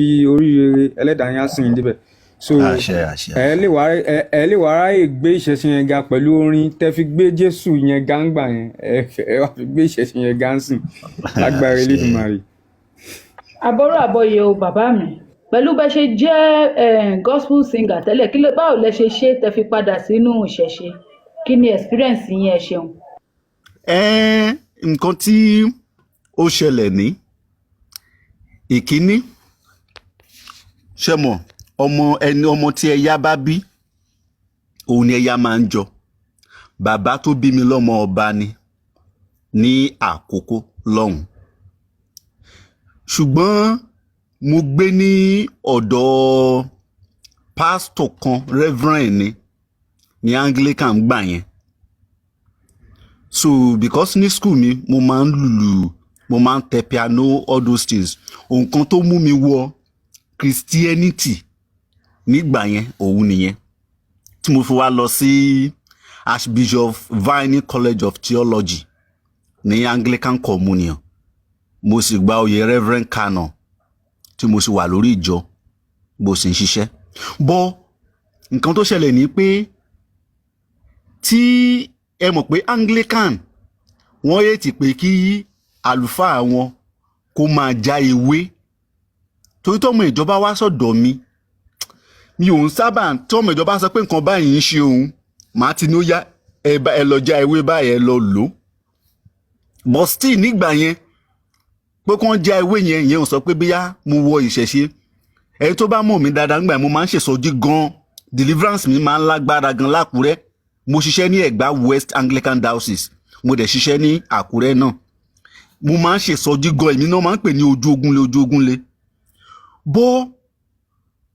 oríire ẹlẹ́dàá yín á sìn yín débẹ̀. So ẹ lè wá ráyè gbé ìṣẹ̀sìn yẹn ga pẹ̀lú orin tẹ́ fi gbé Jésù yẹn ga ń gbà yẹn, ẹ wá fi gbé ìṣẹ̀sìn yẹn ga ń sìn lágbára Elédùmarè. Àbọ̀rọ̀ àbọ̀yè o bàbá mi, pẹ̀lú bẹ́ ṣe jẹ́ gospel singer tẹ́lẹ̀, báwo lẹ ṣe tẹ́ fi padà sínú ìṣẹ̀ṣe? Kí ni experience yín, ẹ ṣeun? Nǹkan tí ó ṣẹlẹ̀ ní ìkíní, ṣé mọ̀, ọmọ tí ẹ̀yà bá bí òun ni ẹ̀yà máa ń jọ. Bàbá tó bí mi lọ́mọ ọba ni ní àkókò lọ́hùn, ṣùgbọ́n mo gbé ní ọ̀dọ̀ pásítọ̀ kan, reverend ní Anglican gbà yẹn. So because ní school mi mo máa ń lùlù, mo máa ń tẹ piano, all those things. Nǹkan tó mú mi wọ Christianity nígbà yẹn òun nìyẹn, tí mo fi wá lọ sí Archbishop Vianney College of Theology ní Anglican Communion. Mo sì gba oyè Reverend Canon tí mo sì wà lórí ìjọ bó sì ń ṣiṣẹ́. Bọ́ nǹkan tó ṣẹlẹ̀ ní pé tí ẹ mọ̀ pé Anglican wọ́n yéètì pé kí àlùfáà wọn kó máa já ewé, torí tọ́mọ ìjọba wá sọ́dọ̀ mi ò ń sábà, tọ́mọ ìjọba sọ pé nǹkan báyìí ń ṣe òun, màá ti ní ó yá ẹ lọ já ewé báyìí, ẹ lọ lò. But still nígbà yẹn pé kán já ewé yẹn ò sọ pé bíyá mo wọ ìṣẹ̀ṣe. Ẹni tó bá mọ̀ mí dáadáa nígbà yẹn mo máa ń ṣèsọjí gan, deliverance mi máa ń lágbára gan lákùrẹ́. Mo ṣiṣẹ́ ní Ẹ̀gbá West Anglican Diocese, mo dẹ̀ ṣiṣẹ́ ní Àkúrẹ́ náà. Mo máa ń ṣèsọjí gan, èmi náà máa ń pè ní ojú ogunlé. Bọ́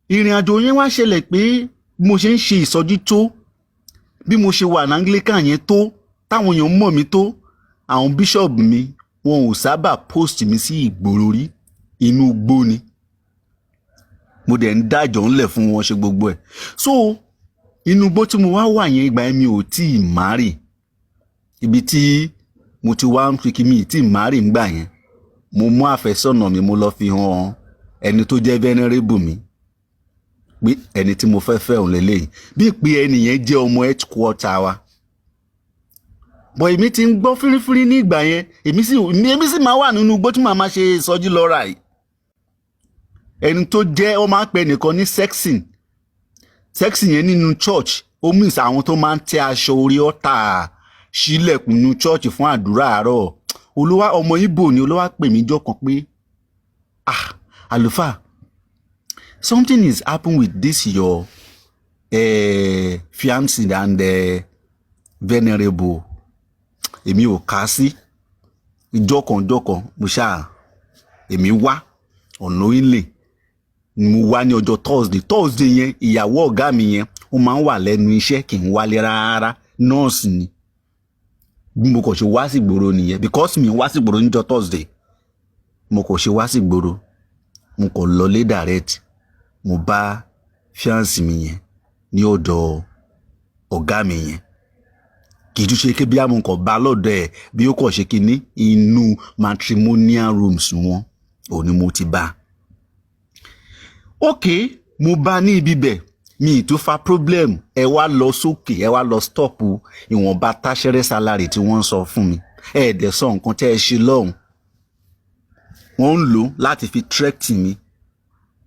ìrìn àjò yẹn wá ṣẹlẹ̀ pé mo ṣe ń ṣe ìsọjí tó, bí mo ṣe wà ní Anglican yẹn tó, táwọn èèyàn mọ̀ mí tó, àwọn bishop mi wọn ò sábà post mi sí ìgboro rí, inú igbó ni mo dẹ̀ ń dájọ́ ńlẹ̀ fún wọn ṣe gbogbo ẹ̀. So inú igbó tí mo wá wà yẹn ìgbà yẹn mi ò tí ì márì, ibi tí mo ti wá ń fi kí mi ì tí ì márì ńgbà yẹn, mo mú àfẹ́sọ́nà mi mo lọ fi hàn ẹni tó jẹ́ venerable mi pé ẹni tí mo fẹ́ fẹ́ òun lélẹ́yìn, bí pé ẹni yẹn jẹ́ ọmọ headquarter wa. Bọ̀ èmi ti ń gbọ́ fírífírí ní ìgbà yẹn, èmi sì máa wà nínú igbó tí màá máa ṣe ìsọjí lọ́ra yìí. Ẹni tó jẹ́ ó máa ń pè nìkan ní sexing yẹn nínú church, ó means àwọn tó máa ń tẹ aṣọ orí ọ̀tà sílẹ̀kùn nínú church fún àdúrà àárọ̀. Olúwa ọmọ Ìgbò ni, Olúwa pè mí jọ́ kan pé àlùfáà, something is happen with this your fiancé and venerable. Èmi ò kà sí ìjọ kan mo ṣáà èmi wá ọ̀nà ilé, mo wá ní ọjọ́ Thursday yẹn ìyàwó ọ̀gá mi yẹn ó máa ń wà lẹ́nu iṣẹ́, kì í wálé rárá, nọ́ọ̀sì ni. Bí mo kò ṣe wá sí ìgboro nìyẹn, because mi wá sí ìgboro níjọ́ Thursday, mo kò ṣe wá sí ìgboro, mo kò lọlé direct, mo bá fiancé mi yẹn ní ọ̀dọ̀ ọ̀gá mi yẹn. Kì í tún ṣe pé bí àwọn nǹkan bá lọ́dọ̀ ẹ̀, bí ó kọ̀ ṣe kí ní inú matrimonial rooms wọn ò ní mo ti bá. Okay, mo bá ní ibi bẹ̀, mi ì tún fa problem, ẹ wá lọ sókè, ẹ wá lọ stop ìwọ̀nba táṣẹ́rẹ́ salary tí wọ́n ń sọ fún mi. Ẹ dẹ̀ sọ nǹkan tẹ́ ẹ ṣe lọ́hùn. Wọ́n ń lò láti fi threat mi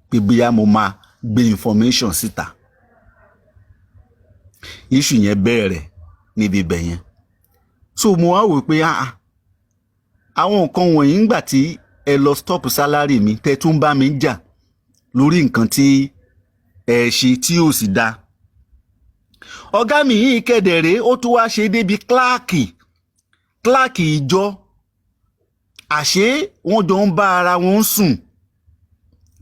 pé bóyá mo máa gbé information síta. Issue yẹn bẹ̀rẹ̀ níbi ibẹ̀ yẹn. So mo wá wò pé àwọn nǹkan wọ̀nyí ńgbà tí ẹ lọ stop salary mi, tẹ́ tún bá mi jà lórí nǹkan tí ẹ ṣe tí ò sì dá. Ọ̀gá mi yìí kẹ̀dẹ̀rẹ́ ó tún wá ṣe débi kíláàkì ìjọ. Àṣé wọ́n jọ ń bá ara wọn sùn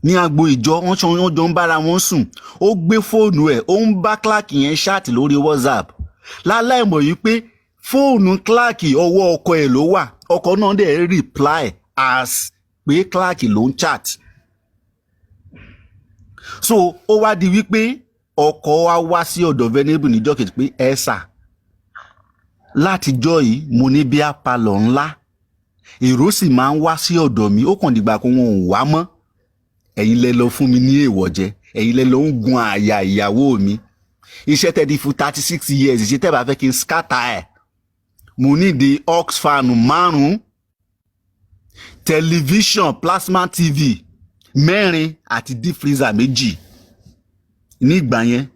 ní agbo ìjọ, wọ́n jọ ń bá ara wọn sùn. Ó gbé fóònù ẹ̀, ó ń bá kíláàkì yẹn ṣáàtì lórí WhatsApp. Láláì mọ̀ yìí pé fóònù kíláàkì ọwọ́ ọkọ ẹ̀ ló wà. Ọkọ náà dẹ̀ reply as pé kíláàkì ló ń chat. So ó wá di wípé ọkọ wa wá sí ọ̀dọ̀ venerable níjọ́ kejì pé ẹ̀sà látijọ́ yìí mo ní bí apalọ̀ ńlá, èrò sì máa ń wá sí ọ̀dọ̀ mi, ó kàn dìgbà kó wọn ò wá mọ́. ẹ̀yin lẹ lọ fún mi ní èèwọ̀ jẹ, ẹ̀yin lẹ lọ ń gun àyà ìyàwó mi. Iṣẹ́ tẹ́ di fún 36 years ṣe tẹ́ bá fẹ́ kí n scatter ẹ̀. Mo ní di Oxfam 5, tẹlifíṣàn plasma TV 4 àti deep freezer 2. Ní ìgbà yẹn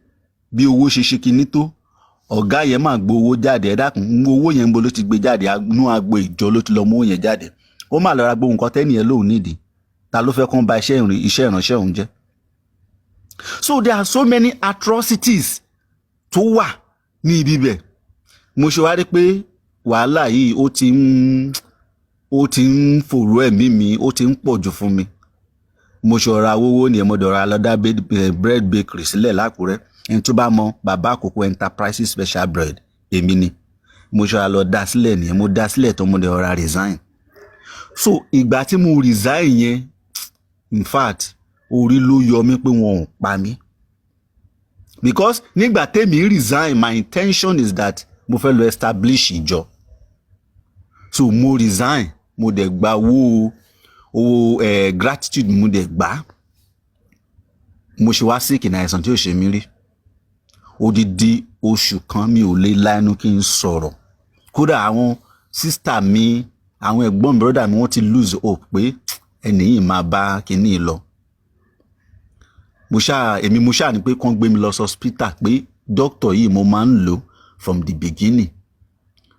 bí owó ṣe ṣe kinní tó, ọ̀gá yẹn máa gbowó jáde, ẹ dákun owó yẹn ń bo ló ti gbé jáde, inú agbo ìjọ ló ti lọ mú yẹn jáde. Ó máa lọ ra gbogbo nǹkan tẹ́nìyẹn lóhùn nídìí. Ta ló fẹ́ kán ba iṣẹ́ ìránṣẹ́ òun jẹ́? So there are so many atrocities tó wà ní ibi bẹ̀. Mo ṣe wá rí pé wàhálà yìí ó ti ń fòrò ẹ̀mí mi, ó ti ń pọ̀ jù fún mi. Mo ṣe ọ̀rọ̀ awówó ni mo dọ̀rọ̀ alọ́dá bread bakery sílẹ̀ l'Ákúrẹ́. Ẹni tó bá mọ Bàbá Àkókò Enterprises Special Bread, èmi ni. Mo ṣe ọ̀rọ̀ lọ dá sílẹ̀ nìyẹn, mo dá sílẹ̀ tó mo dẹ̀ ọ̀rọ̀ resign. So ìgbà tí mo resign yẹn, in fact orí ló yọ mí pé wọn ò pa mí. Because nígbà tèmi resign, my intention is that mo fẹ́ lọ establish ìjọ. So mo resign, mo dẹ̀ gba owó gratitude, mo dẹ̀ gbà. Mo ṣe wá sick ní àìsàn tí ó ṣe mí rí. Odidi oṣù kan mi ò lè lánú kí n sọ̀rọ̀. Kódà àwọn sister mi, àwọn ẹ̀gbọ́n mi, brother mi, wọ́n ti lose hope pé ẹni yìí máa bá kinní lọ. Mo ṣáà ní pé kán gbé mi lọ hospital pé doctor yìí mo máa ń lò from the beginning.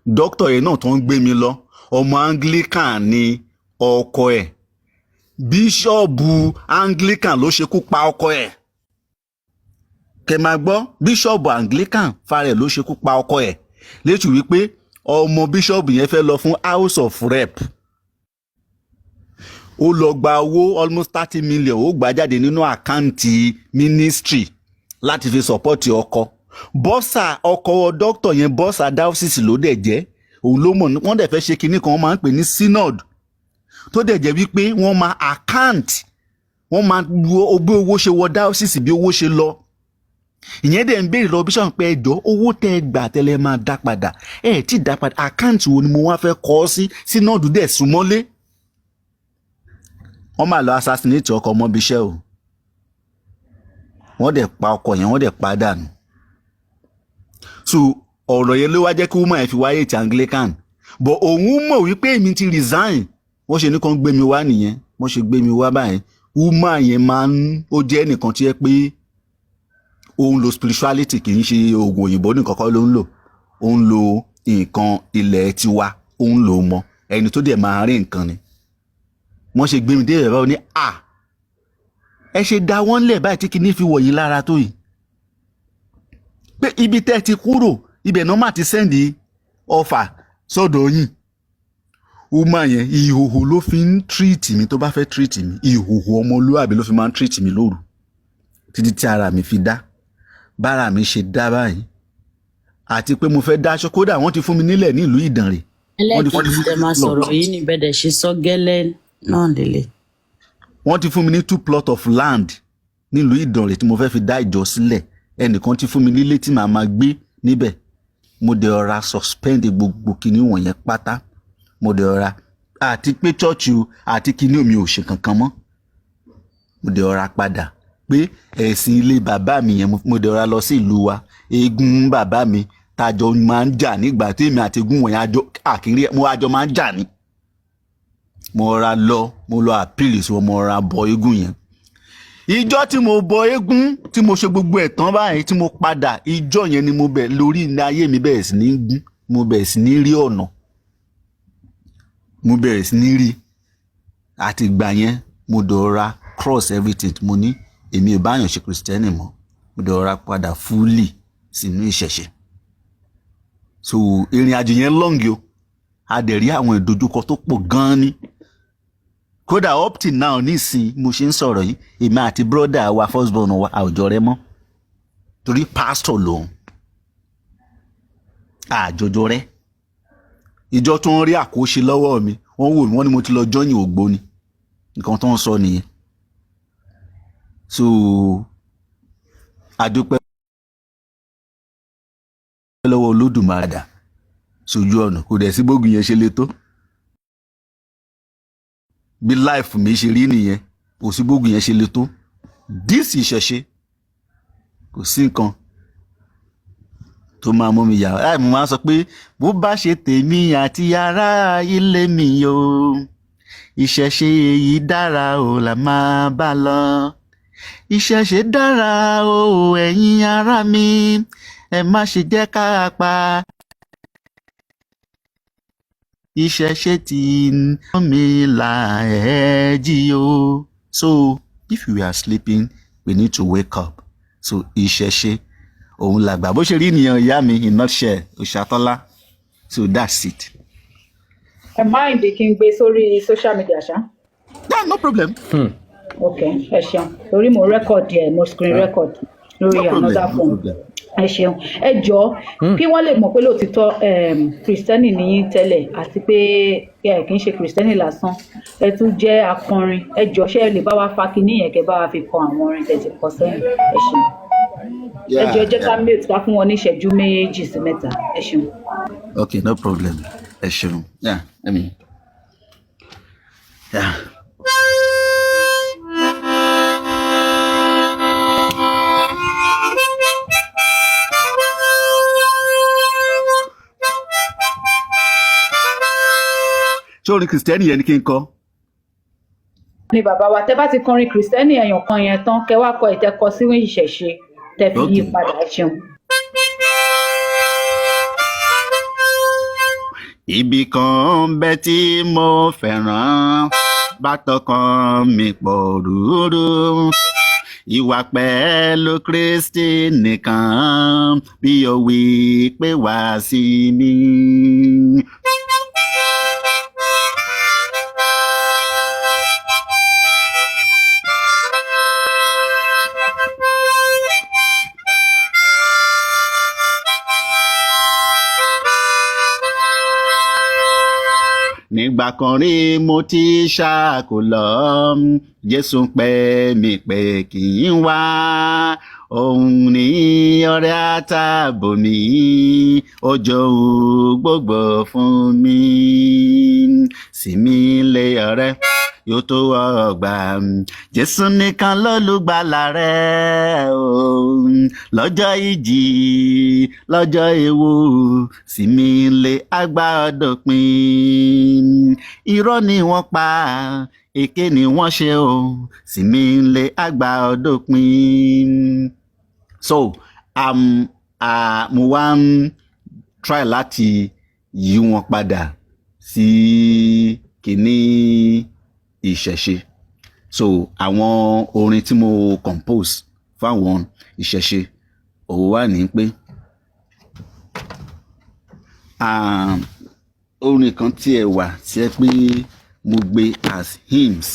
Doctor yẹn náà tó ń gbé mi lọ, ọmọ Anglican ni ọkọ ẹ̀. Bíṣọ́ọ̀bù Anglican ló ṣekú pa ọkọ ẹ̀. Kẹ́ máa gbọ́, bíṣọ́ọ̀bù Anglican fara ẹ̀ ló ṣekú pa ọkọ ẹ̀. Létí wípé ọmọ bíṣọ́ọ̀bù yẹn fẹ́ lọ fún House of Rep. Ó lọ gba owó almost 30 million, ó gbà jáde nínú àkáǹtì ministry láti fi support ọkọ. Bọ́sà ọkọ doctor yẹn, bọ́sà diocese ló dẹ̀ jẹ́. Òun ló mọ̀, wọ́n dẹ̀ fẹ́ ṣe kinní kan wọ́n máa ń pè ní synod. Tó dẹ̀ jẹ́ wípé wọ́n máa account, wọ́n máa gbé owó ṣe wọ diocese bí owó ṣe lọ. Ìyẹn dẹ̀ ń béèrè lọ bíṣọ̀ pé ẹjọ́ owó tẹ́ gbà tẹ́lẹ̀ máa dá padà. Tí dá padà, account wo ni mo wá fẹ́ kọ́ sí? Synod dẹ̀ súnmọ́lé. Wọ́n máa lọ assassinate ọkọ ọmọbíṣẹ́ o. Wọ́n dẹ̀ pa ọkọ yẹn, wọ́n dẹ̀ pa dànù. So ọ̀rọ̀ yẹn ló wá jẹ́ kí woman yẹn fi wáyé ti Anglican. But òun mọ̀ wípé èmi ti resign. Wọ́n ṣe ní kàn gbé mi wá nìyẹn. Wọ́n ṣe gbé mi wá báyìí. Woman yẹn ó jẹ́ ẹnìkan tí yẹ pé ó ń lo spirituality, kì í ṣe oògùn òyìnbó nìkan kọ́ ló ń lò. Ó ń lo nǹkan ilẹ̀ tiwa, ó ń lò mọ́. Ẹni tó dẹ̀ máa rí nǹkan ni. Wọ́n ṣe gbé mi dé ẹ̀rọ báwo ní ẹ ṣe dá wọ́n lẹ̀ báyìí tí kìíní fi wọ̀nyí lára tó yìí. Pé ibi tẹ́ ti kúrò, ibẹ̀ náà má ti sẹ́ndì ọfà sọ́dọ̀ yín. Woman yẹn ìhòhò ló fi ń treat mi tó bá fẹ́ treat mi. Ìhòhò ọmọlúwàbí ló fi máa ń treat mi lóru. Títí tí ara mi fi dá. Bára mi ṣe dá báyìí. Àti pé mo fẹ́ dáṣọ, kódà wọ́n ti fún mi nílẹ̀ ní ìlú Ìdànrè. Ẹlẹ́kìtì tẹ máa sọ̀rọ̀ yìí ní bẹ́ẹ̀ dẹ̀ ṣe sọ gẹ́lẹ́ náà délé. Wọ́n ti fún mi ní 2 plot of land nílùú Ìdànrè tí mo fẹ́ fi dá ìjọ sílẹ̀. Ẹnìkan ti fún mi nílé tí màá máa gbé níbẹ̀. Mo dẹ̀ ọ̀ra suspend gbogbo kinní wọ̀nyẹn pátá. Mo dẹ̀ ọ̀ra àti pé church àti kinní mi ò ṣe kankan mọ́. Mo dẹ̀ ọ̀ra padà pé ẹ̀sìn ilé bàbá mi yẹn, mo dẹ̀ ọ̀ra lọ sí ìlú wa. Eégún bàbá mi tájọ máa ń jà nígbà tí èmi àti eégún wọ̀nyẹn àjọ máa ń jà ní. Mo lọ appeal sí wọn, mo ra bọ eégún yẹn. Ìjọ tí mo bọ eégún, tí mo ṣe gbogbo ẹ̀ tán báyìí, tí mo padà, ìjọ yẹn ni mo bẹ̀ lórí ní ayé mi bẹ̀rẹ̀ sí ní gún. Mo bẹ̀rẹ̀ sí ní rí ọ̀nà. Mo bẹ̀rẹ̀ sí ní rí. Àti ìgbà yẹn, mo dọ̀ra cross everything. Mo ní èmi ò bá yàn ṣe Kristẹni mọ́. Mo dọ̀ra padà fully sínú ìṣẹ̀ṣe. So ìrìn àjò yẹn long o. A dẹ̀ rí àwọn ìdojúkọ tó pọ̀ gan-an ni. Kódà up till now nísìn mo ṣe ń sọ̀rọ̀ yìí, èmi àti brother wa firstborn wa àwùjọ rẹ mọ́. Torí pastor lòun. Àjọjọ rẹ. Ìjọ tó ń rí àkóṣe lọ́wọ́ mi, wọ́n wò mí, wọ́n ní mo ti lọ join Ògbóni. Nǹkan tó ń sọ nìyẹn. So adúpẹ́ lọ́wọ́ Olódùmarè sójú ọ̀nà, kò dẹ̀ sí bógun yẹn ṣe lè tó. Bí life mi ṣe rí nìyẹn. kò sí gbógun yẹn ṣe le tó this ìṣẹ̀ṣe kò sí nǹkan tó máa mú mi yà mo máa sọ pé bó bá ṣe tèmi àti ará ilé mi o ìṣẹ̀ṣe èyí dára o là máa bá lọ ìṣẹ̀ṣe dára o ẹ̀yin ará mi ẹ má ṣe jẹ́ ká pa ìṣẹ̀ṣe tí mi là ẹ́ jí o. So if we are sleeping we need to wake up. So ìṣẹ̀ṣe òun làgbà bó ṣe rí nìyẹn ìyá mi in nutshell Òṣàtọ́lá. So that's it. ẹ mind kí n gbé sórí social media ṣá. Yeah, no problem. ok ẹ ṣeun torí mo record ẹ mo screen record lórí another phone. ẹ ṣeun ẹ jọ̀ọ́ kí wọ́n lè mọ̀ pé lóòtítọ́ kristẹni nìyí tẹ́lẹ̀ àti pé kì í ṣe kristẹni lásán ẹ tún jẹ́ akọrin ẹ jọ̀ọ́ ṣé ẹ lè bá wa fa kinní yẹn kẹ́ bá wa fi kọ àwọn orin tẹ̀sí kọ sẹ́yìn ẹ ṣeun ẹ jọ̀ọ́ jẹ́ ká mute ká fún wọn ní ìṣẹ́jú méjì sí mẹ́ta ẹ ṣeun. Okay, no problem. Ẹ ṣeun. Yeah, I mean. Yeah. Ṣé orin kìrìsìtẹ́nì yẹn ni kí n kọ? Ni bàbá wa tẹ́ bá ti kọrin kìrìsìtẹ́nì ẹ̀yàn kan yẹn tán kẹ́ wá kọ ìtẹ́kọ sí ìṣẹ̀ṣe tẹ́ fi yí padà ṣeun. Ibì kan bẹ tí mo fẹ́ràn bátọkàn mi pọ̀ rúurú ìwà pẹ̀lú Kristi nìkan bí o wí pé wá sí mi. Nígbà kan rí mo ti ṣàkólọ Jésù pè mí pé kí n wá òun ní ọrẹ àtààbò mi ó jọ̀ọ́ gbogbo fún mi sí mi lé ọ̀rẹ́ yóò tó ọgbà Jésù nìkan lólùgbàlà rẹ lọ́jọ́ ìjì lọ́jọ́ ewu sí mi lé àgbà ọ̀dọ̀pin irọ́ ni wọ́n pa èké ni wọ́n ṣe o sí mi lé àgbà ọ̀dọ̀pin. So mo wá ń try láti yí wọn padà sí kìíní ìṣẹ̀ṣe. So àwọn orin tí mo compose fáwọn ìṣẹ̀ṣe òun wà ní pé orin kan tí ẹ wà tí ẹ pé mo gbé as hymns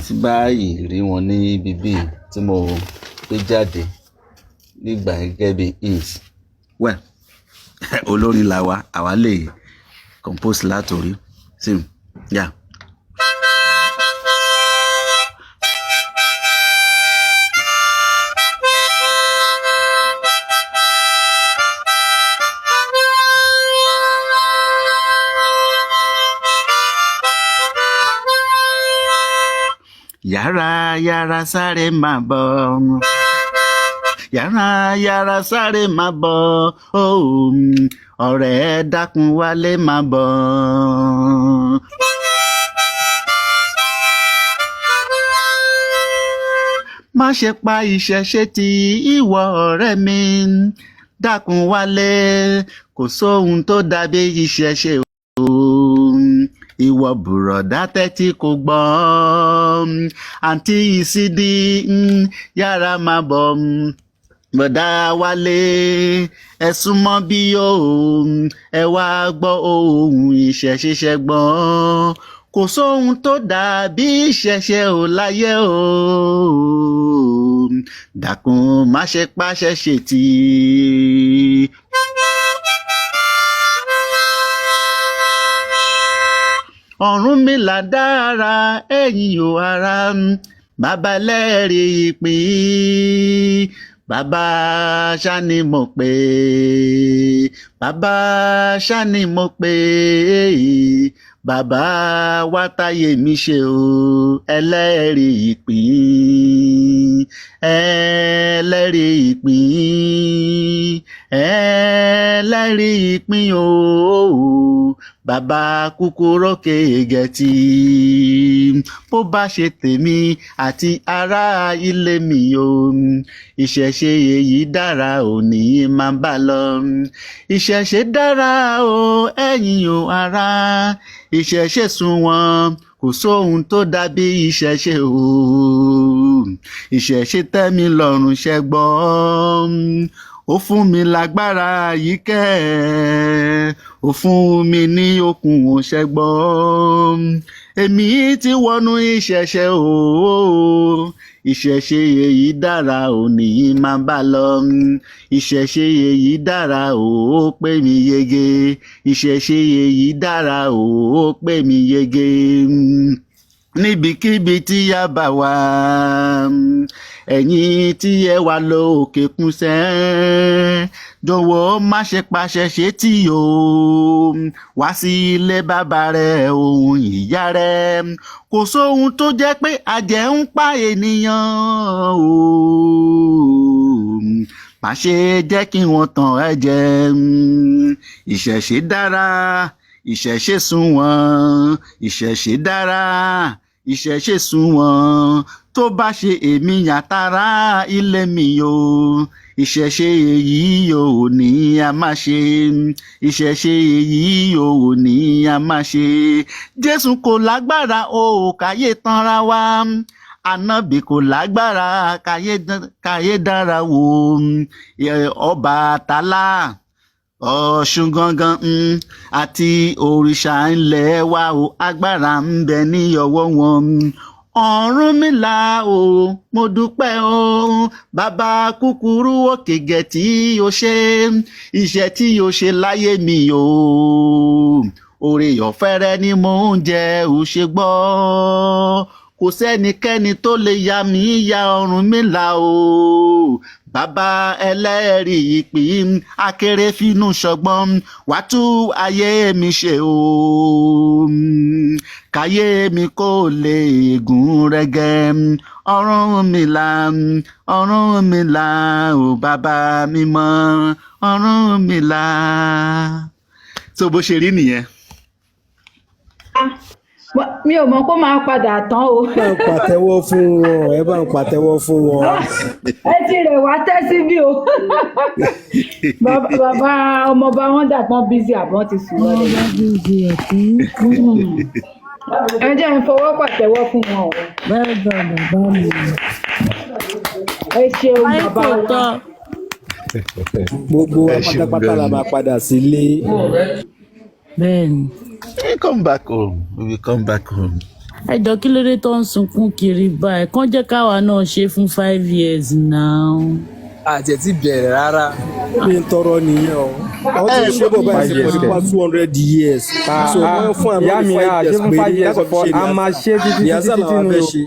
tí báyìí rí wọn ní bíbí tí mo gbé jáde nígbà gẹ́gẹ́ bí hymns. Well olórin làwa àwa lè compose látòrí sí yeah. Yára yára sáré máa bọ̀ yára yára sáré máa bọ̀ ọ̀rẹ́ dákun wálé máa bọ̀. Má ṣe pa ìṣẹ̀ṣe tí ìwọ ọ̀rẹ́ mi dákun wálé kò sóhun tó dàbí ìṣẹ̀ṣe o ìwọ bùrọ̀dá tẹ́tí kò gbọ́ àǹtí ìsídì yára máa bọ̀ bọ̀dá wálé ẹ súnmọ́ bí o ẹ wá gbọ́ ohùn ìṣẹ̀ṣe ṣẹ̀gbọ́n kò sóhun tó dàbí ìṣẹ̀ṣe ò láyé o dákun má ṣe pàṣẹ ṣètì. Ọ̀rúnmìlà dára ẹ̀yin ò ara bàbá lẹ́rìí ìpín bàbá ṣáni mo pè, bàbá ṣáni mo pè, bàbá wá táyé mi ṣe o, ẹlẹ́rìí ìpín, ẹlẹ́rìí ìpín, ẹlẹ́rìí ìpín o, bàbá kúkúrú kẹ̀gẹ́tì, bó bá ṣe tèmi àti ará ilé mi o, ìṣẹ̀ṣe èyí dára ò ní máa bá lọ, ìṣẹ̀ṣe dára o ẹ̀yin o ará, ìṣẹ̀ṣe sunwọ̀n kò sóhun tó dàbí ìṣẹ̀ṣe o, ìṣẹ̀ṣe tẹ́ mi lọ́rùn ṣẹ́gbọ́n, ó fún mi lágbára yìí kẹ́, ó fún mi ní okun ṣẹ́gbọ́n, èmi ti wọnú ìṣẹ̀ṣe o, ìṣẹ̀ṣe èyí dára ò ní máa bá lọ, ìṣẹ̀ṣe èyí dára ò pè mí yege, ìṣẹ̀ṣe èyí dára ò pè mí yege, níbikíbi tí a bá wà, ẹ̀yin tí ẹ wà lókè kúnṣẹ́, jọ̀wọ́ má ṣe pàṣẹ ṣe tí o, wá sí ilé bàbá rẹ òun ìyá rẹ, kò sóhun tó jẹ́ pé àjẹ́ ń pa ènìyàn o, má ṣe jẹ́ kí wọ́n tàn ẹ́ jẹ, ìṣẹ̀ṣe dára, ìṣẹ̀ṣe sunwọ̀n, ìṣẹ̀ṣe dára, ìṣẹ̀ṣe sunwọ̀n, tó bá ṣe èmi yàtàrà ilé mi o, ìṣẹ̀ṣe èyí ò ní a máa ṣe, ìṣẹ̀ṣe èyí ò ní a máa ṣe, Jésù kò lágbára o káyé tanra wa, Ànábì kò lágbára káyé dára wò, Ọbàtálá, Ọ̀ṣun gangan àti òrìṣà ilẹ̀ wa o, agbára ń bẹ ní ọwọ́ wọn, Ọ̀rúnmìlà o mo dúpẹ́ o, bàbá kúkúrú òkè gẹ̀ tí o ṣe, iṣẹ́ tí o ṣe láyé mi o, oore ọ̀fẹ́ rẹ ni mò ń jẹ ò ṣe gbọ́, kò sẹ́nikẹ́ni tó lè yà mí ya Ọ̀rúnmìlà o, bàbá ẹlẹ́rìí ìpín, akéré fínú ṣọgbọ́n, wàá tú ayé mi ṣe o, káyé mi kò lè gún régé, Ọ̀rúnmìlà, Ọ̀rúnmìlà o bàbá mímọ́, Ọ̀rúnmìlà. tó bó ṣe rí nìyẹn. mi ò mọ̀ kó máa padà tán o. ẹ bá ń pàtẹ́wọ́ fún wọn, ẹ bá ń pàtẹ́wọ́ fún wọn. ẹ ti rẹ̀ wá tẹ́sí bí o. bàbá ọmọọba wọn dàgbọ́n bízí àbọ̀n ti sùn lọ́dọ̀. wọ́n bá bízí ẹ̀kún. ẹ jẹ́ ń fọwọ́ pàtẹ́wọ́ fún wọn o. bẹ́ẹ̀ bá bàbá mi. ẹ ṣeun bàbá kò wa. tọ́. gbogbo wa pátápátá la máa padà sílé. bẹ́ẹ̀ni. We come back home. We will come back home. ẹ jọ kí ló dé tó ń sunkún kiri báyìí kàn jẹ́ káwa náà ṣe fún 5 years now. àti ẹ̀ ti bẹ̀rẹ̀ rárá. mi ń tọrọ nìyẹn o. àwọn tí ń ṣe bọ̀ báyìí ṣe pẹ̀lú pa 200 years. so wọ́n fún àmì 5 years pé lákòókò a máa ṣe títí ní azá làwọn fẹ́ ṣe.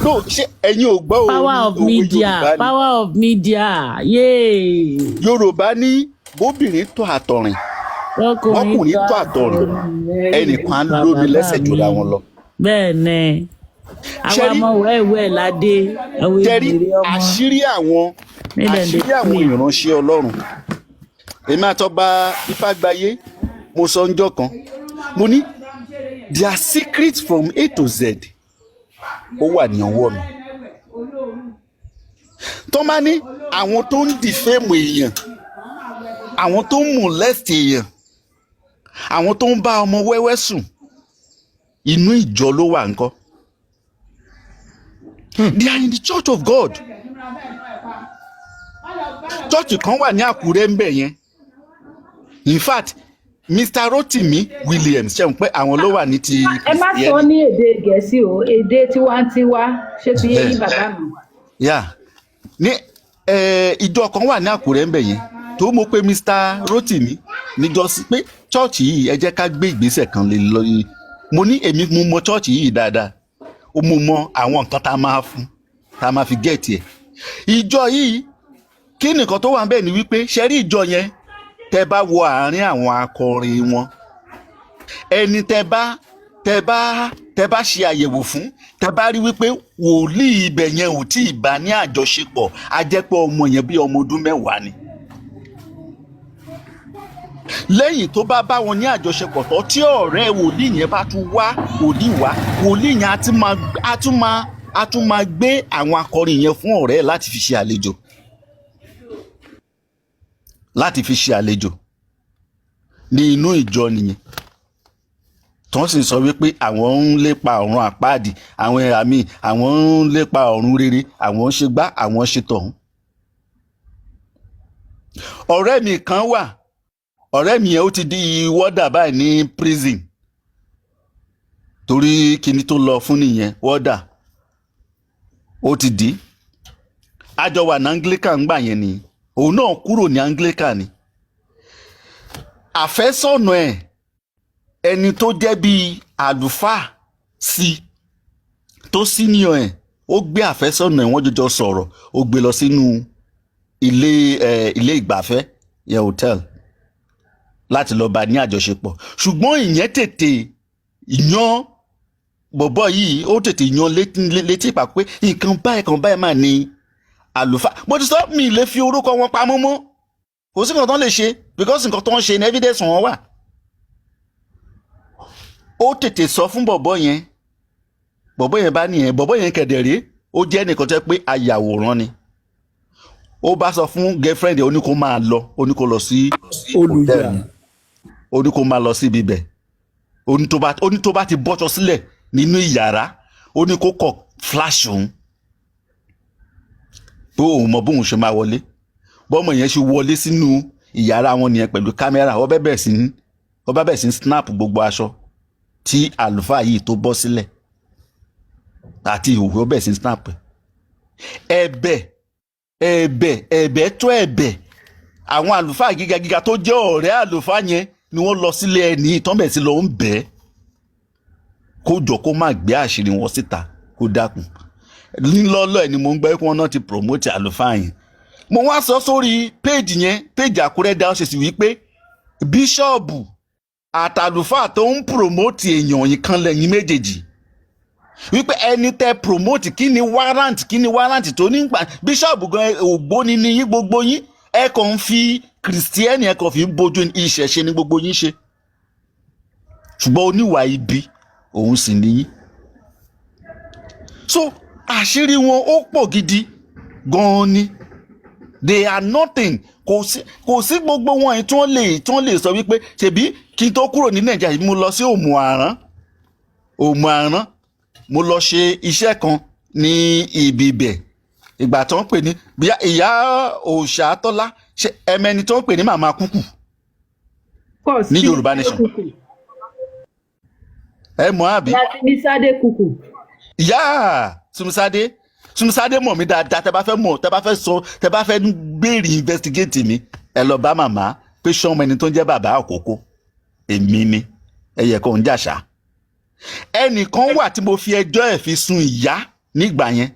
no ṣé ẹ̀yin ò gbọ́ power of media power of media yay. Yorùbá ní bóbìnrin tó àtọ̀rìn ọkùnrin tó àtọ̀rìn ẹnìkan á lómi lẹ́sẹ̀ jùlọ àwọn lọ. bẹ́ẹ̀ ni àwọn ọmọ wẹ́ẹ̀wẹ́ẹ̀ ládé àwọn ìbèrè ọmọ. àṣírí àwọn ìránṣẹ́ Ọlọ́run èmi àtọba Ifágbayé mo sọ ńjọ́ kan mo ní their secret from A to Z ó wà ní ọwọ́ mi. tó máa ní àwọn tó ń dìfẹ́mù èèyàn àwọn tó ń molest èèyàn àwọn tó ń bá ọmọ wẹ́wẹ́ sùn inú ìjọ ló wà ńkọ́. They are in the church of God. Church kan wà ní Àkúrẹ́ ń bẹ̀ yẹn. In fact, Mr. Rotimi Williams ṣe ń pẹ́ àwọn ló wà ní ti. ẹ má sọ ní èdè Gẹ̀ẹ́sì o, èdè tiwantiwa ṣé ti yé yín bàbá mi. Ní ìjọ kan wà ní Àkúrẹ́ ń bẹ̀ yẹn tó mọ̀ pé Mr. Rotimi níjọ́sí pé church yìí ẹ jẹ́ ká gbé ìgbésẹ̀ kan lé lọ. Mo ní èmi mo mọ church yìí dáadáa. Ó mo mọ àwọn nǹkan tá a máa fún tá a máa fi gẹ̀ẹ́tì ẹ̀. Ìjọ yìí kí nìkan tó wà bẹ́ẹ̀ ni wípé ṣe rí ìjọ yẹn tẹ́ bá wo àárín àwọn akọrin wọn ẹni tẹ́ bá ṣe àyẹ̀wò fún tẹ́ bá rí wípé wòlíì ibẹ̀ yẹn ò tí ì bá ní àjọṣepọ̀ á jẹ́ pé ọmọ yẹn bí ọmọ ọdún 10 ni. lẹ́yìn tó bá wọn ní àjọṣepọ̀ tó tí ọ̀rẹ́ wòlíì yẹn bá tún wá wòlíì yẹn á tún máa gbé àwọn akọrin yẹn fún ọ̀rẹ́ láti fi ṣe àlejò ní inú ìjọ nìyẹn tó ń sì sọ wípé àwọn ń lépa ọ̀run àpáàdì àwọn ń lépa ọ̀run rere àwọn ń ṣe gbá àwọn ń ṣe tọ̀hún. ọ̀rẹ́ mi kan wà ọ̀rẹ́ mi yẹn ó ti di wọ́dà báyìí ní prison torí kíní tó lọ fún nìyẹn wọ́dà ó ti dì í àjọ wà ní Anglican gbà yẹn ni òun náà kúrò ní Anglican ni àfẹ́sọ̀nà ẹni tó jẹ́ bíi àlùfáà sí tó senior ó gbé àfẹ́sọ̀nà wọ́n jọjọ sọ̀rọ̀ ó gbé lọ sínú ilé ìgbafẹ́ yẹn hotel láti lọ bá ní àjọṣepọ̀ ṣùgbọ́n ìyẹn tètè yan bọ̀bọ̀ yìí ó tètè yan létí ìpà pé nǹkan báyìí mà ní àlùfáà mo ti sọ mi lè fi orúkọ wọn pamọ́ mọ́ kò sí nǹkan tó ń lè ṣe because nǹkan tó ń ṣe ní evidence wọn wà. ó tètè sọ fún bọ̀bọ̀ yẹn bá nìyẹn bọ̀bọ̀ yẹn kẹ̀dẹ̀rẹ́ ó jẹ́ nìkan tẹ́ pé ayàwòrán ni ó bá sọ fún girlfriend ó ní kó máa lọ ó ní kó lọ sí hòtẹ́ẹ̀lì ó ní kó máa lọ sí ibi bẹ̀ ó ní tó bá ti bọ́ṣọ sílẹ̀ nínú ìyàrá ó ní kó kọ̀ flash òun pé òun mọ bóun ṣe máa wọlé bọ́mọ yẹn ṣe wọlé sínú ìyàrá wọn nìyẹn pẹ̀lú kámẹ́rà ó bá bẹ̀ sí snap gbogbo aṣọ tí àlùfáà yìí tó bọ́ sílẹ̀ àti ìhòòhò ó bẹ̀ sí snap ẹ̀bẹ̀ tó ẹ̀bẹ̀ àwọn àlùfáà gíga tó jẹ́ ọ̀rẹ́ àlùfáà yẹn ni wọ́n lọ sílé ẹni ìtọ́nbẹ̀ sí lọ ń bẹ̀ kó jọ kó má gbé àṣírí wọn síta kó dákun nílọ́lọ́ ẹ̀ ni mo ń gbọ́ pé wọ́n náà ti promote àlùfáà yẹn mo wá sọ sórí péèjì yẹn péèjì Àkúrẹ́ Diocese wípé bíṣọ́ọ̀bù àtàlùfáà tó ń promote èèyàn yìí kan lẹ́yìn méjèèjì wípé ẹni tẹ́ promote kí ni warrant tó nígbà bíṣọ́ọ̀bù gan ògbóni ni yín gbogbo yín ẹ kàn ń fi kìrìsìtẹ́nì ẹ kàn fi ń bójú ìṣẹ̀ṣe ní gbogbo yín ṣe ṣùgbọ́n oníwà ibi òun sì níyí so àṣírí wọn ó pọ̀ gidi gan-an ni they are nothing kò sí gbogbo wọn yìí tí wọ́n lè sọ wípé ṣebí kí n tó kúrò ní Nàìjíríà yìí mo lọ sí Òmù-àrán mo lọ ṣe iṣẹ́ kan ní ibi ibẹ̀ ìgbà tó ń pè ní ìyá Òòṣàtọ́lá ṣe ẹmẹni tó ń pè ní màmá kúkù ní Yorùbá Nation ẹ mọ̀ àbí. ìyá Sumisade kúkù. ìyá Sumisade mọ̀ mí dáadáa tẹ́ bá fẹ́ béèrè investigate mi ẹ lọ bá màmá pé sọ́mọ ẹni tó ń jẹ́ bàbá àkókò èmi ni ẹ̀yẹ kan ń jàṣà ẹnìkan wà tí mo fi ẹjọ́ ẹ̀ fi sun ìyá nígbà yẹn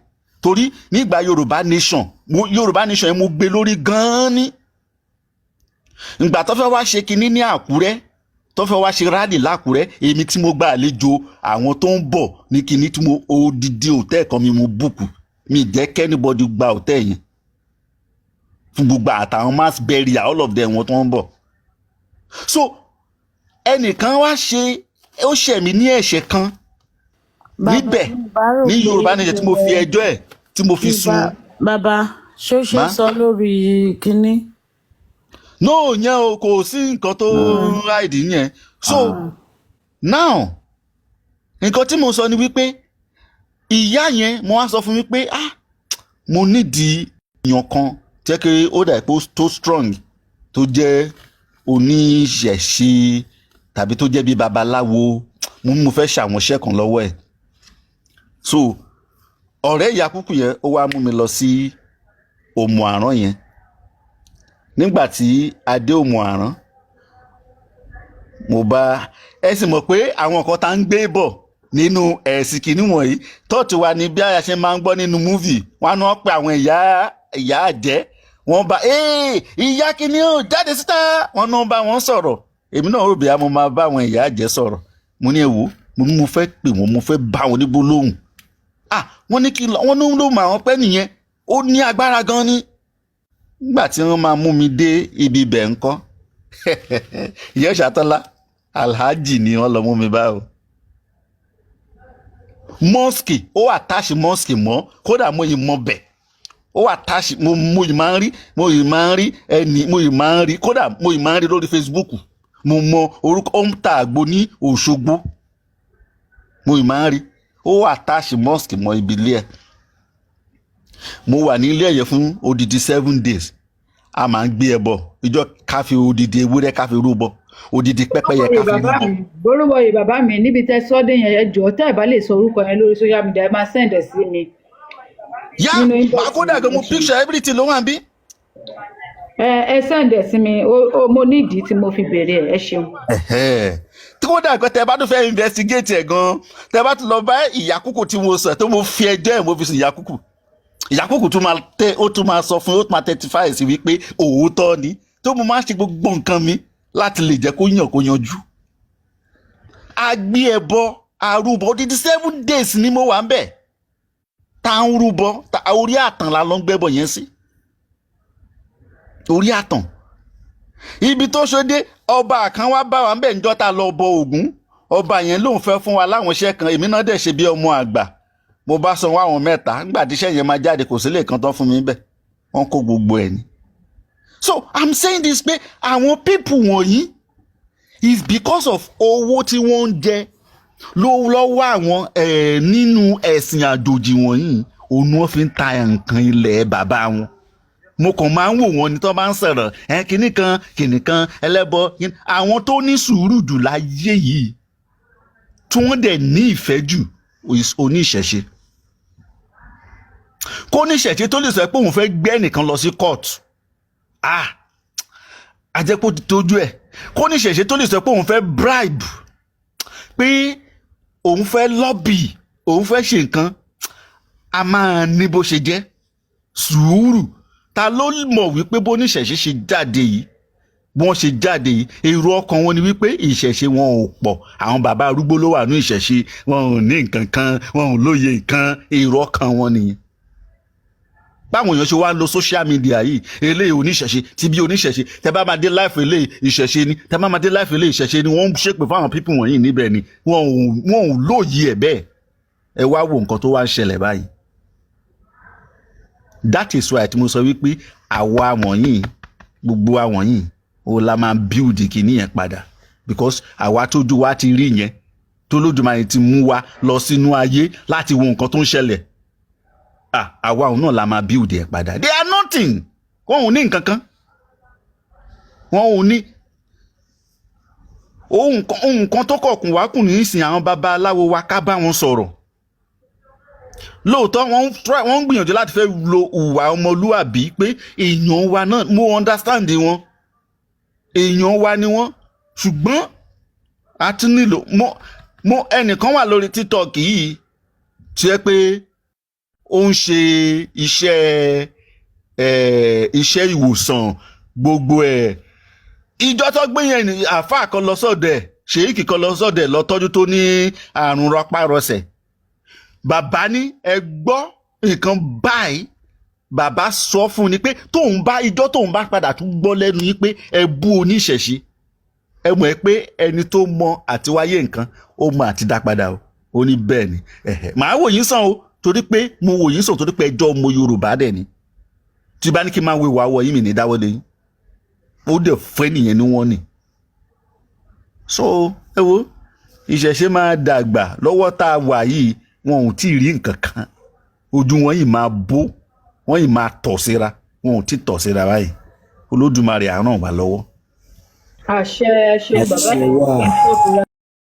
torí nígbà Yorùbá Nation yẹn mo gbé lórí gan-an ní ìgbà tó fẹ́ wá ṣe kinní ní Àkúrẹ́ tó fẹ́ wá ṣe rálì lákúrẹ́ èmi tí mo gba àlejò àwọn tó ń bọ̀ ní kinní tí mo odidi hòtẹ́ẹ̀ kan mi mo búùkù mi jẹ́ kẹ́nìbọ́dì gba hòtẹ́ẹ̀ yẹn fún gbogbo àtàwọn mass burial all of them wọn tó ń bọ̀ so ẹnìkan wá ó ṣẹ̀ mí ní ẹ̀ṣẹ̀ kan níbẹ̀ ní Yorùbá Nation tí mo fi ẹjọ́ ẹ̀ tí mo fi sùn. bàbá ṣó ṣe sọ lórí kínní. no yẹn o kò sí nǹkan tó ráìdì yẹn so now nǹkan tí mo sọ ni wípé ìyá yẹn mo wá sọ fún mi pé mo nídìí èèyàn kan jẹ́ kí ó dà pé tó strong tó jẹ́ oníṣẹ̀ṣe tàbí tó jẹ́ bí babaláwo mo fẹ́ ṣàwọn iṣẹ́ kan lọ́wọ́ ẹ̀ so ọ̀rẹ́ ìyá kúkú yẹn ó wá mú mi lọ sí Òmù-àrán yẹn nígbà tí a dé Òmù-àrán mo bá ẹ sì mọ̀ pé àwọn kan tá ń gbé bọ̀ nínú ẹ̀sìn kìíní wọ̀nyí tọ́ọ̀tù wa ni bí a ṣe máa ń gbọ́ nínú múvì wọn á pè àwọn ìyá àjẹ́ wọ́n bá ìyá kìíní ó jáde síta wọ́n náà bá wọn sọ̀rọ̀ èmi náà rò bí mo máa bá àwọn ìyá àjẹ́ sọ̀rọ̀ mo ní ẹ̀wò mo fẹ́ pè wọ́n mo fẹ́ bá wọn níbo lóhùn wọ́n ní kí wọ́n ní ló mọ àwọn pẹ́ nìyẹn ó ní agbára gan ni nígbà tí wọ́n máa mú mi dé ibi ibẹ̀ ńkọ́ ìyá Ṣàtọ́lá alhaji ni wọ́n lọ mú mi bá o mọ́ọ̀sì ó àtàṣì mọ́ọ̀sì mọ́ kódà mo yìí mọ bẹ̀ ó àtàṣì mo yìí máa ń rí ẹni mo yìí máa ń rí kódà mo yìí máa ń rí lórí Facebook mo mọ orúkọ ó ń ta àgbo ní Òṣogbo mo yìí máa ń rí ó àtàṣì mọ́ọ̀sì mọ́ ibi ilé ẹ̀ mo wà ní ilé ẹ̀yẹ fún odidi 7 days a máa ń gbé ẹbọ ìjọ káfí odidi ewúrẹ́ káfí rúbọ odidi pẹ́pẹ́yẹ káfí rúbọ. borúbọ yìí bàbá mi níbi tẹ sọdẹ yẹn ẹ jọ̀ọ́ tẹ́ ẹ bá lè sọ orúkọ yẹn lórí social media ẹ máa send ẹ sí mi. yá àkódà gan mo picture everything ló wà bí. ẹ send ẹ sí mi mo nídìí tí mo fi béèrè ẹ ṣeun. tí kódà gan tẹ bá tún fẹ́ investigate ẹ̀ gan tẹ bá tún lọ bá ìyá kúkú tí mo sọ tó mo fi ẹjọ́ ẹ̀ mo fi sùn ìyá kúkú ìyàkókò tún máa sọ fún ó tún máa testify sí wípé òótọ́ ni tó mo máa ń ṣe gbogbo nǹkan mi láti lè jẹ́ kó yanjú. a gbé ẹbọ arúbọ odidi 7 days ni mo wà ń bẹ̀ tá ń rúbọ orí àtàn la lọ ń gbẹ́bọ yẹn sí orí àtàn ibi tó ṣe ọba kan wá bá wa ń bẹ̀ níjọ́ tá lọ bọ Ògún ọba yẹn lòun fẹ́ fún wa láwọn iṣẹ́ kan èmi náà dẹ̀ ṣe bí ọmọ àgbà mo bá sanwó àwọn 3 nígbà tí iṣẹ́ yẹn máa jáde kò sí lè kan tán fún mi bẹ́ẹ̀ wọ́n kó gbogbo ẹ̀ ni. So I'm saying this pé àwọn people wọ̀nyí is because of owó tí wọ́n ń jẹ lọ́wọ́ àwọn nínú ẹ̀sìn àjòjì wọ̀nyí òun wọ́n fi ń ta nǹkan ilẹ̀ bàbá wọn. mo kàn máa ń wò wọ́n ní tó bá ń sọ̀rọ̀ kìnì kan ẹlẹ́bọ àwọn tó ní sùúrù jù láyé yìí tí wọ́n dẹ̀ ní ìfẹ́ jù oníṣẹ̀ṣe. Kó ní ìṣẹ̀ṣe tó lè sọ pé òun fẹ́ gbé ẹnìkan lọ sí court àjẹpọ̀ tójú ẹ̀ kó ní ìṣẹ̀ṣe tó lè sọ pé òun fẹ́ bribe pé òun fẹ́ lobby òun fẹ́ ṣe nǹkan a máa ní bó ṣe jẹ́ sùúrù ta ló mọ̀ wípé bó ní ìṣẹ̀ṣe ṣe jáde yìí wọ́n ṣe jáde yìí èrò ọkàn wọn ni wípé ìṣẹ̀ṣe wọn ò pọ̀ àwọn bàbá arúgbó ló wà ní ìṣẹ̀ṣe wọn ò ní nǹkan kan wọn ò lóye nǹkan èrò ọkàn wọn nìyẹn. báwọn èèyàn ṣe wá ń lo social media yìí eléyìí oníṣẹ̀ṣe ti bí oníṣẹ̀ṣe tẹ bá máa dé life eléyìí ìṣẹ̀ṣe ni tẹ bá máa dé life eléyìí ìṣẹ̀ṣe ni wọ́n ń ṣépè fáwọn people wọ̀nyí níbẹ̀ ni wọn ò lóye ẹ̀ bẹ́ẹ̀ ẹ wá wo nǹkan tó wá ń ṣẹlẹ̀ báyìí. that is why tí mo sọ wípé àwa wọ̀nyí gbogbo àwọn yìí ó la máa build kìíní yẹn padà because àwa tójú wa ti rí yẹn tó lójúmọ́ ti mú wa lọ sínú ayé láti wo nǹkan tó ń ṣẹlẹ̀ àwa òun náà la máa build ẹ̀ padà they are nothing wọn ò ní nǹkan kan wọn ò ní ohun kan tó kọ̀ọ̀kùn wá kùn nísìn àwọn babaláwo wa ká bá wọn sọ̀rọ̀ lóòótọ́ wọ́n ń gbìyànjú láti fẹ́ lo ìwà ọmọlúwàbí pé èèyàn wa náà mo understand wọn èèyàn wa ni wọ́n ṣùgbọ́n a ti nílò mo ẹnìkan wà lórí TikTok yìí tí ẹ pé ó ń ṣe iṣẹ́ ìwòsàn gbogbo ẹ̀ ìjọ tó gbé yẹn àáfàá kan lọ sọ́dọ̀ ẹ̀ ṣèyíkì kan lọ sọ́dọ̀ ẹ̀ lọ́tọ́jú tó ní àrùn rọpárọsẹ̀ bàbá ní ẹ gbọ́ nǹkan báyìí bàbá sọ fún ni pé ìjọ tóun bá padà tún gbọ́ lẹ́nu yìí pé ẹ bú oníṣẹ̀ṣe ẹ mọ̀ ẹ́ pé ẹni tó mọ àti wáyé nǹkan ó mọ àti dá padà o ó ní bẹ́ẹ̀ ni màá wò yín sàn o torí pé mo wò yín sàn torí pé ẹjọ́ ọmọ Yorùbá dẹ̀ ni tí bá ní kí n máa wo ìwà wọ̀ yín mi ní dáwọ́lé yín ó dẹ̀ fẹ́ nìyẹn ni wọ́n ní. so ẹ wo ìṣẹ̀ṣe máa dàgbà lọ́wọ́ tá a wà yìí wọn ò tí ì rí nǹkan kan ojú wọn yìí máa bó wọn yìí máa tọ̀ síra wọn ò tí tọ̀ síra báyìí Olódùmarè á ràn wá lọ́wọ́. àṣẹ bàbá yìí.